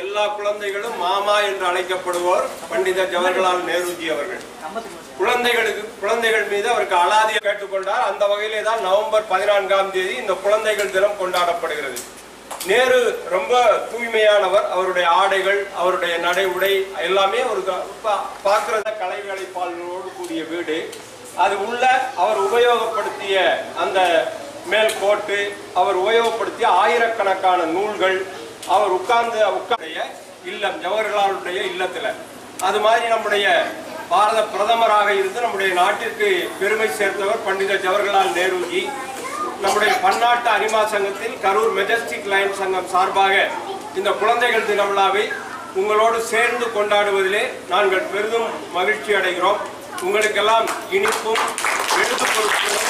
எல்லா குழந்தைகளும் மாமா என்று அழைக்கப்படுவோர் பண்டித ஜவஹர்லால் நேருஜி அவர்கள். குழந்தைகள் மீது அவருக்கு அலாதியை கேட்டுக்கொண்டார். அந்த வகையிலே தான் நவம்பர் 14ஆம் தேதி இந்த குழந்தைகள் தினம் கொண்டாடப்படுகிறது. நேரு ரொம்ப தூய்மையானவர். அவருடைய ஆடைகள், அவருடைய நடை உடை எல்லாமே ஒரு பார்க்கிற கலை வேலைப்பாளர்களோடு கூடிய வீடு. அது உள்ள அவர் உபயோகப்படுத்திய அந்த மேல் கோட்டு, அவர் உபயோகப்படுத்திய ஆயிரக்கணக்கான நூல்கள், அவர் உட்கார்ந்த இல்லம் ஜவஹர்லாலுடைய இல்லத்துல. அது மாதிரி நம்முடைய பாரத பிரதமராக இருந்து நம்முடைய நாட்டிற்கு பெருமை சேர்த்தவர் பண்டித ஜவஹர்லால் நேருஜி. நம்முடைய பன்னாட்டு அனிமா சங்கத்தில் கரூர் மெஜஸ்டிக் லைன் சங்கம் சார்பாக இந்த குழந்தைகள் தின விழாவை உங்களோடு சேர்ந்து கொண்டாடுவதிலே நாங்கள் பெரிதும் மகிழ்ச்சி அடைகிறோம். உங்களுக்கெல்லாம் இனிப்பும் எழுது பொருட்களும்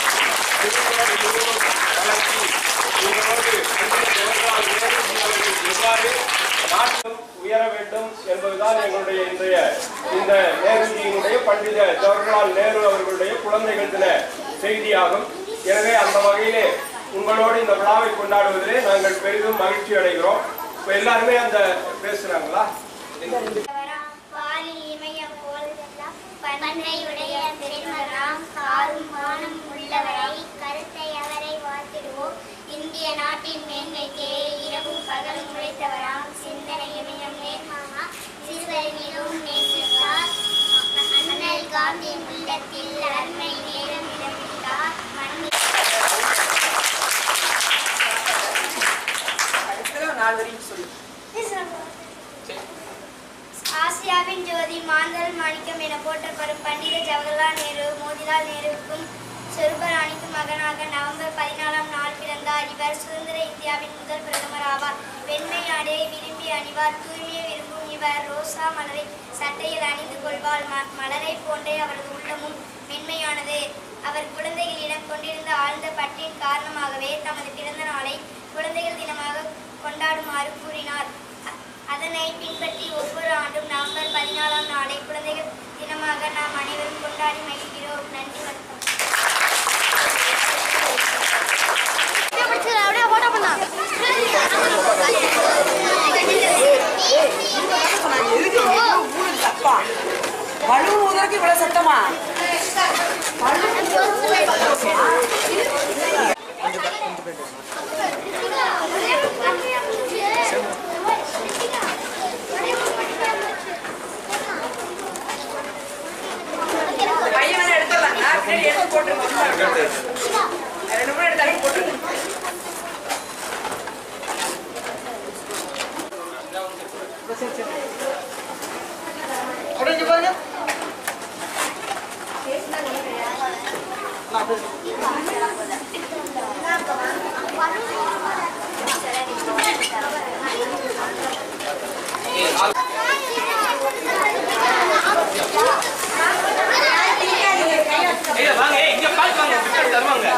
வழங்கி உங்களோடு ஜவஹர்லால் நேருஜி அவர்கள் எவ்வாறு நாட்டும் உயர வேண்டும் என்பதுதான் எங்களுடைய இந்த நேருஜியினுடைய பண்டித ஜவஹர்லால் நேரு அவர்களுடைய குழந்தைகள் தின செய்தியாகும். எனவே அந்த வகையிலே உங்களோடு இந்த விழாவை கொண்டாடுவதிலே நாங்கள் பெரிதும் மகிழ்ச்சி அடைகிறோம். இப்ப எல்லாருமே அந்த பேசுறாங்களா? இந்திய நாட்டின் மேன்மைக்கே இரவும் பகலும் உழைத்தவராம் சிந்தனை இமயம் நேர்மாமா சிறுவரிலும் நேசித்தார். அண்ணல் காந்தியின் உள்ளத்தில் அருமை நேரம் இடமிட்டார். ஆசியாவின் ஜோதி மாந்தல் மாணிக்கம் என போற்றப்படும் பண்டித ஜவஹர்லால் நேரு மோதிலால் நேருவுக்கும் சொருபராணிக்கு மகனாக நவம்பர் 14ஆம் நாள் பிறந்தார். இவர் சுதந்திர இந்தியாவின் முதல் பிரதமர் ஆவார். வெண்மை ஆடையை விரும்பி அணிவார். தூய்மையை விரும்பும் இவர் ரோசா மலரை சட்டையில் அணிந்து கொள்வார். மலரை போன்றே அவரது உள்ளமும் மென்மையானது. அவர் குழந்தைகளிடம் கொண்டிருந்த ஆழ்ந்த பற்றின் காரணமாகவே தமது பிறந்த நாளை குழந்தைகள் தினமாக கொண்டாடுமாறு கூறினார். அதனை பின்பற்றி ஒவ்வொரு ஆண்டும் நவம்பர் 14ஆம் நாளை குழந்தைகள் தினமாக நாம் அனைவரும் கொண்டாடி மகிழ்கிறோம். நன்றி, வணக்கம். பலூன் ஊதறதுக்கு இவ்வளவு சத்தமா? பையன் எடுத்துடலாங்க, எடுத்து போட்டுருங்க. 2 மணி எடுத்தாலும் போட்டுருங்க. உடஞ்சு பாருங்க. வாங்க, இங்க பால் வாங்க, தருவாங்க.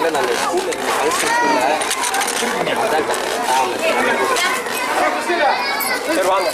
இல்லை நான் ஸ்கூலில் ஃபங்க்ஷன் ஸ்கூலில் அதான் சரி வாங்க.